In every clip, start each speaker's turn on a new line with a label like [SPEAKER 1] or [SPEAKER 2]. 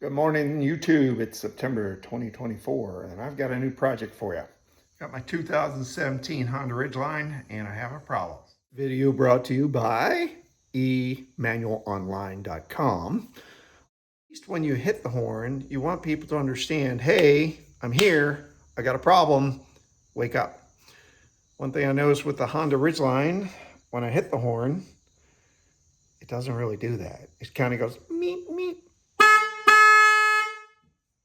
[SPEAKER 1] Good morning, YouTube. It's September 2024, and I've got a new project for you. Got my 2017 Honda Ridgeline, and I have a problem. Video brought to you by emanualonline.com. At least when you hit the horn, you want people to understand, hey, I'm here, I got a problem, wake up. One thing I noticed with the Honda Ridgeline, when I hit the horn, it doesn't really do that. It kind of goes meep, meep.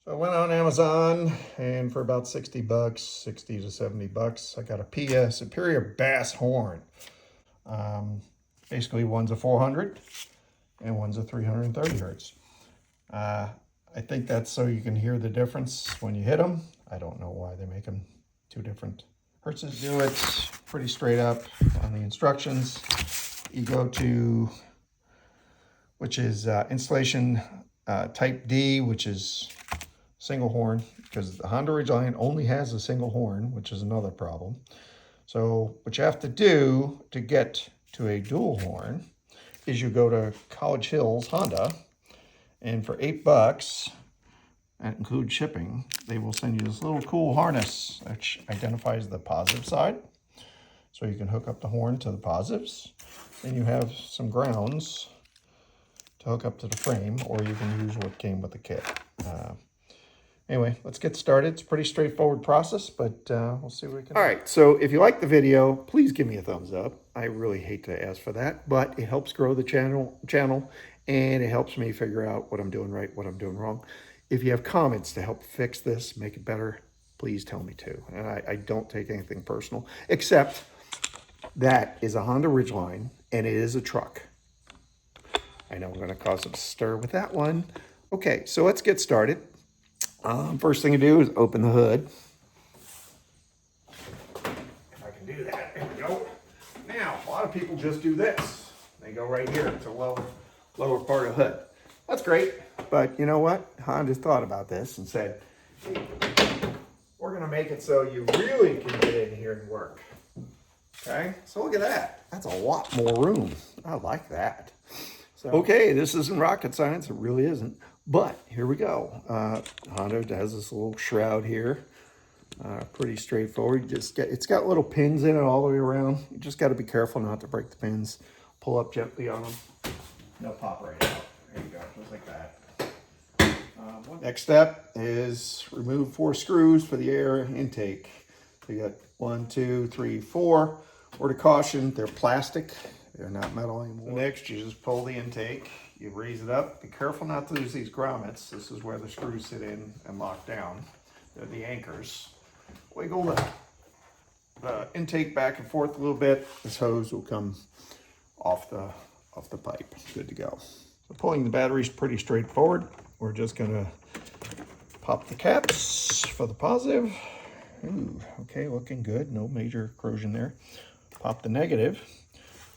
[SPEAKER 1] So I went on Amazon, and for about 60 bucks, 60 to 70 bucks, I got a PIA Superior Bass horn. Basically, one's a 400 and one's a 330 hertz. I think that's so you can hear the difference when you hit them. I don't know why they make them two different hertzes. Do it pretty straight up on the instructions. You go to, which is installation type D, which is single horn, because the Honda Ridgeline only has a single horn, which is another problem. So what you have to do to get to a dual horn is you go to College Hills Honda, and for 8 bucks, that includes shipping, they will send you this little cool harness which identifies the positive side. So you can hook up the horn to the positives, and you have some grounds to hook up to the frame, or you can use what came with the kit. Anyway, let's get started. It's a pretty straightforward process, but we'll see what we can do. All right, so if you like the video, please give me a thumbs up. I really hate to ask for that, but it helps grow the channel, and it helps me figure out what I'm doing right, what I'm doing wrong. If you have comments to help fix this, make it better, please tell me too. And I don't take anything personal, except that is a Honda Ridgeline, and it is a truck. I know I'm going to cause some stir with that one. Okay, so let's get started. First thing to do is open the hood. If I can do that, there we go. Now, a lot of people just do this. They go right here to the lower part of the hood. That's great, but you know what? Honda thought about this and said, hey, we're gonna make it so you really can get in here and work. Okay, so look at that. That's a lot more room. I like that. So, okay, this isn't rocket science, it really isn't. But here we go. Honda has this little shroud here. Pretty straightforward. It's got little pins in it all the way around. You just got to be careful not to break the pins. Pull up gently on them. They'll pop right out. There you go, just like that. Next step is remove 4 screws for the air intake. So you got 1, 2, 3, 4. Word of caution, they're plastic. They're not metal anymore. Next, you just pull the intake. You raise it up. Be careful not to lose these grommets. This is where the screws sit in and lock down. They're the anchors. Wiggle the intake back and forth a little bit. This hose will come off the pipe. Good to go. So pulling the battery is pretty straightforward. We're just gonna pop the caps for the positive. Ooh, okay, looking good. No major corrosion there. Pop the negative.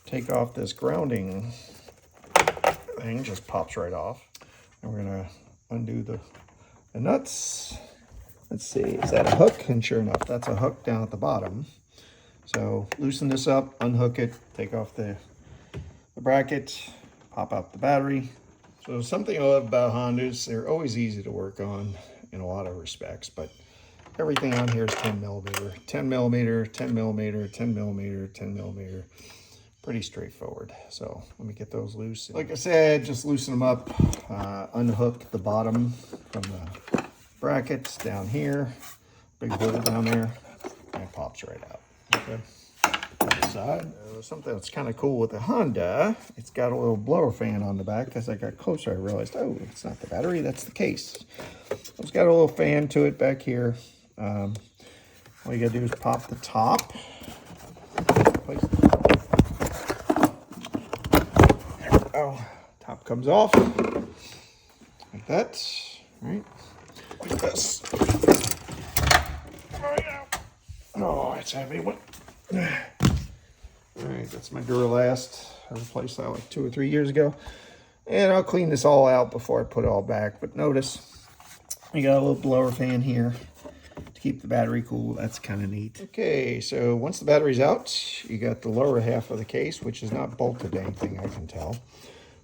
[SPEAKER 1] Take off this grounding thing, just pops right off. And we're gonna undo the nuts. Let's see, is that a hook? And sure enough, that's a hook down at the bottom. So loosen this up, unhook it, take off the bracket, pop out the battery. So something I love about Hondas, they're always easy to work on in a lot of respects, but everything on here is 10 millimeter, 10 millimeter, 10 millimeter, 10 millimeter, 10 millimeter. Pretty straightforward. So let me get those loose. Like I said, just loosen them up, unhook the bottom from the brackets down here, big hole down there, and it pops right out. Okay. Other side. Something that's kind of cool with the Honda, it's got a little blower fan on the back. As I got closer, I realized, oh, it's not the battery, that's the case. It's got a little fan to it back here. All you gotta do is pop the top. Place oh, top comes off like that, right? Like this. Oh, it's heavy one. All right, that's my Duralast. I replaced that like 2 or 3 years ago. And I'll clean this all out before I put it all back. But notice, you got a little blower fan here to keep the battery cool. That's kind of neat. Okay, so once the battery's out, you got the lower half of the case, which is not bolted to anything I can tell.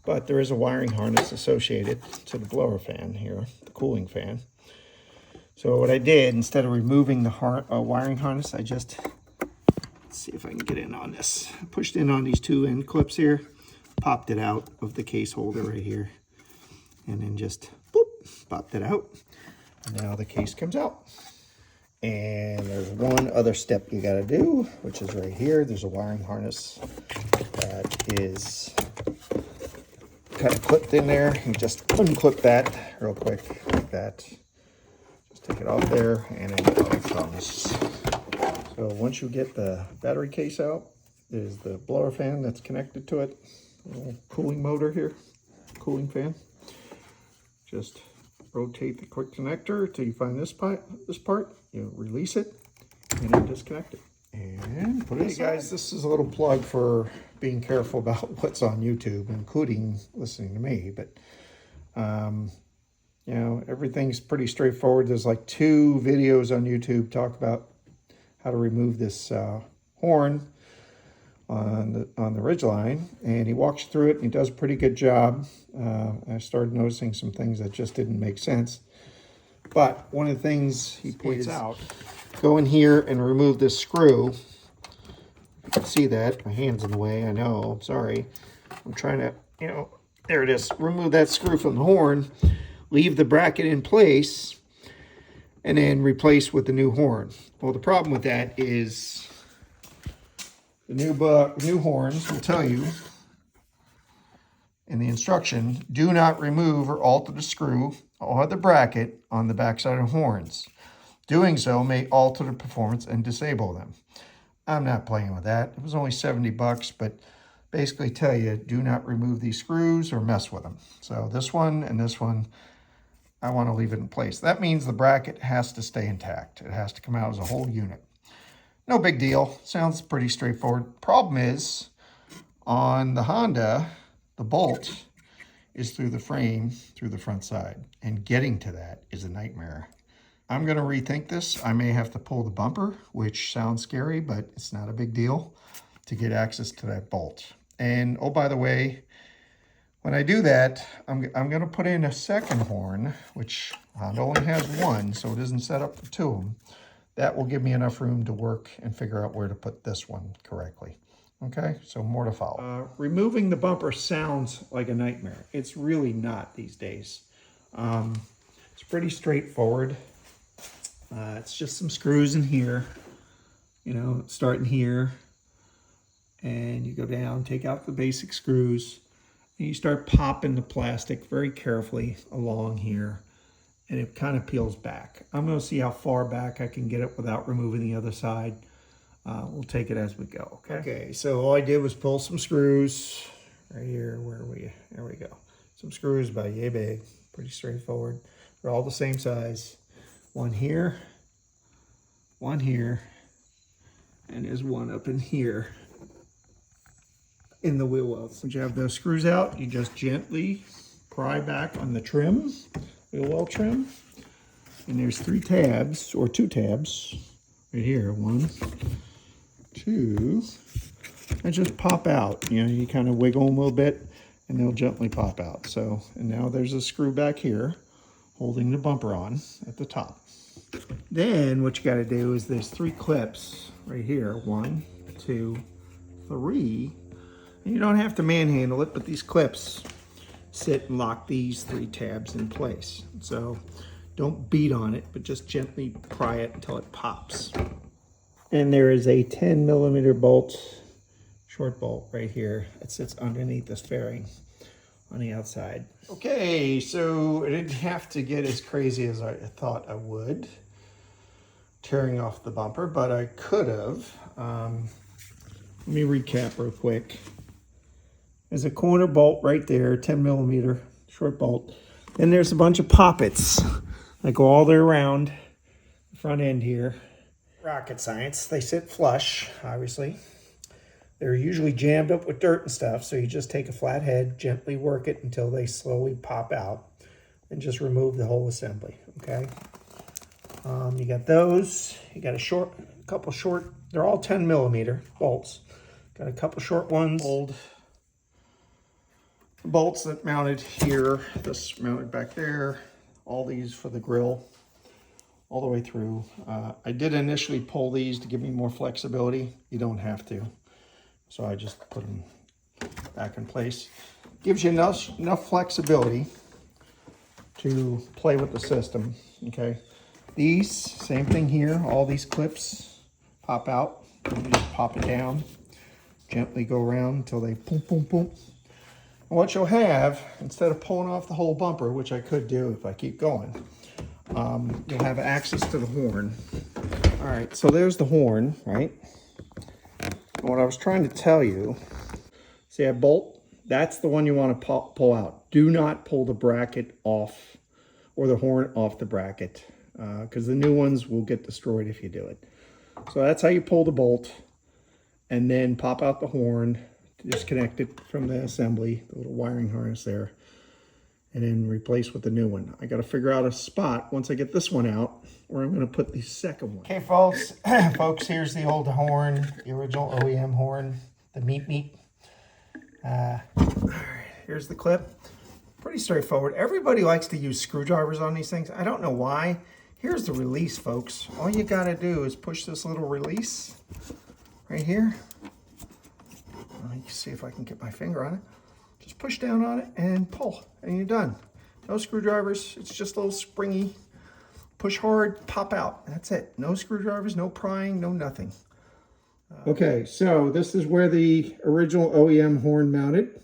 [SPEAKER 1] but there is a wiring harness associated to the blower fan here, the cooling fan. So what I did, instead of removing the wiring harness, I just, let's see if I can get in on this. I pushed in on these two end clips here, popped it out of the case holder right here, and then just boop, popped it out. And now the case comes out. And there's one other step you gotta do, which is right here. There's a wiring harness that is kind of clipped in there. You just unclip that real quick, like that. Just take it off there, and then it comes. So once you get the battery case out, there's the blower fan that's connected to it. A little cooling motor here, cooling fan. Just rotate the quick connector till you find this part. You release it and then disconnect it and put it aside. Hey guys, this is a little plug for being careful about what's on YouTube, including listening to me. But you know, everything's pretty straightforward. There's like 2 videos on YouTube talk about how to remove this horn on the Ridgeline, and he walks you through it, and he does a pretty good job. I started noticing some things that just didn't make sense. But one of the things he points out, go in here and remove this screw. You can see that. My hand's in the way, I know, I'm sorry. I'm trying to, you know, there it is. Remove that screw from the horn, leave the bracket in place, and then replace with the new horn. Well, the problem with that is the new horns will tell you in the instruction, do not remove or alter the screw or the bracket on the backside of horns. Doing so may alter the performance and disable them. I'm not playing with that. It was only 70 bucks, but basically tell you, do not remove these screws or mess with them. So this one and this one, I want to leave it in place. That means the bracket has to stay intact. It has to come out as a whole unit. No big deal. Sounds pretty straightforward. Problem is, on the Honda, the bolt is through the frame, through the front side. And getting to that is a nightmare. I'm going to rethink this. I may have to pull the bumper, which sounds scary, but it's not a big deal, to get access to that bolt. And, oh, by the way, when I do that, I'm going to put in a second horn, which Honda only has one, so it isn't set up for 2 of them. That will give me enough room to work and figure out where to put this one correctly. Okay, so more to follow. Removing the bumper sounds like a nightmare. It's really not these days. It's pretty straightforward. It's just some screws in here, you know, starting here. And you go down, take out the basic screws, and you start popping the plastic very carefully along here. And it kind of peels back. I'm going to see how far back I can get it without removing the other side. We'll take it as we go, okay? Okay, so all I did was pull some screws right here. Where are we? There we go. Some screws about yay big. Pretty straightforward. They're all the same size. One here, and there's one up in here in the wheel wells. Once you have those screws out, you just gently pry back on the trim, wheel well trim. And there's 3 tabs, or 2 tabs, right here. 1, 2, and just pop out. You know, you kind of wiggle them a little bit, and they'll gently pop out. So, and now there's a screw back here, holding the bumper on at the top. Then what you got to do is there's 3 clips right here. 1, 2, 3. And you don't have to manhandle it, but these clips sit and lock these 3 tabs in place. So don't beat on it, but just gently pry it until it pops. And there is a 10mm bolt, short bolt right here that sits underneath this fairing on the outside. Okay, so I didn't have to get as crazy as I thought I would, tearing off the bumper, but I could have. Let me recap real quick. There's a corner bolt right there, 10mm short bolt. Then there's a bunch of poppets that go all the way around the front end here. Rocket science. They sit flush, obviously. They're usually jammed up with dirt and stuff, so you just take a flat head, gently work it until they slowly pop out, and just remove the whole assembly, okay? You got those. You got a couple short, they're all 10mm bolts. Got a couple short ones. Old bolts that mounted here, this mounted back there, all these for the grill, all the way through. I did initially pull these to give me more flexibility. You don't have to. So I just put them back in place. Gives you enough flexibility to play with the system, okay? These, same thing here, all these clips pop out. You just pop it down, gently go around until they boom, boom, boom. And what you'll have, instead of pulling off the whole bumper, which I could do if I keep going, you'll have access to the horn. All right, so there's the horn, right? And what I was trying to tell you, see that bolt? That's the one you want to pull out. Do not pull the bracket off or the horn off the bracket because the new ones will get destroyed if you do it. So that's how you pull the bolt and then pop out the horn, disconnect it from the assembly, the little wiring harness there, and then replace with the new one. I got to figure out a spot once I get this one out where I'm going to put the second one. Okay, folks, here's the old horn, the original OEM horn, the meat. All right, here's the clip. Pretty straightforward. Everybody likes to use screwdrivers on these things. I don't know why. Here's the release, folks. All you got to do is push this little release right here. Let me see if I can get my finger on it. Just push down on it and pull, and you're done. No screwdrivers. It's just a little springy. Push hard, pop out. That's it. No screwdrivers, no prying, no nothing. Okay, so this is where the original OEM horn mounted.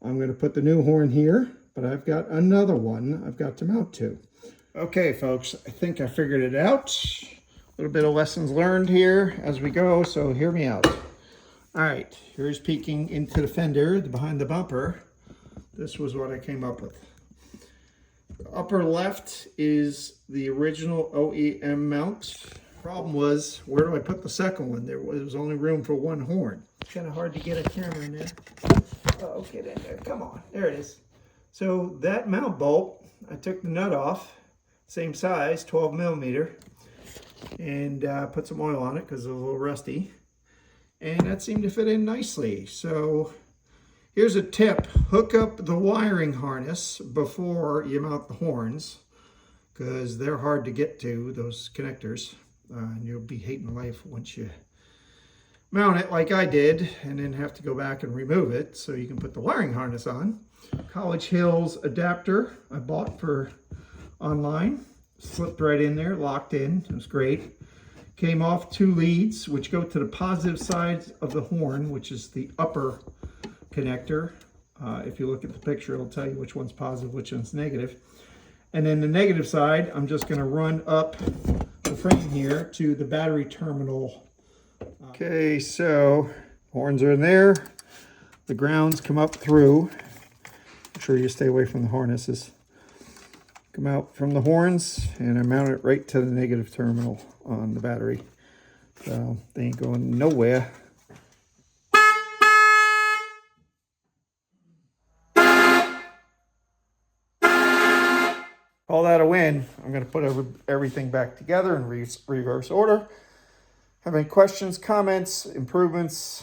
[SPEAKER 1] I'm going to put the new horn here, but I've got another one I've got to mount to. Okay, folks, I think I figured it out. A little bit of lessons learned here as we go, so hear me out. All right, here's peeking into the fender, behind the bumper. This was what I came up with. The upper left is the original OEM mount. Problem was, where do I put the second one? There was only room for one horn. Kind of hard to get a camera in there. Oh, get in there, come on, there it is. So that mount bolt, I took the nut off, same size, 12 millimeter, and put some oil on it because it was a little rusty. And that seemed to fit in nicely. So here's a tip. Hook up the wiring harness before you mount the horns because they're hard to get to, those connectors. And you'll be hating life once you mount it like I did and then have to go back and remove it so you can put the wiring harness on. College Hills adapter I bought for online. Slipped right in there, locked in. It was great. Came off 2 leads, which go to the positive side of the horn, which is the upper connector. If you look at the picture, it'll tell you which one's positive, which one's negative. And then the negative side, I'm just going to run up the frame here to the battery terminal. Okay, so horns are in there. The grounds come up through. Make sure you stay away from the harnesses. Come out from the horns, and I mount it right to the negative terminal on the battery. So they ain't going nowhere. All that a win. I'm going to put everything back together in reverse order. Have any questions, comments, improvements,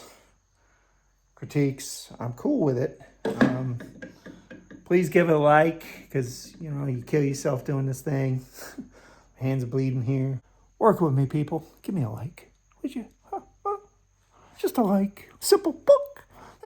[SPEAKER 1] critiques? I'm cool with it. Please give it a like because, you know, you kill yourself doing this thing. My hands are bleeding here. Work with me, people. Give me a like. Would you? Just a like. Simple. Boop.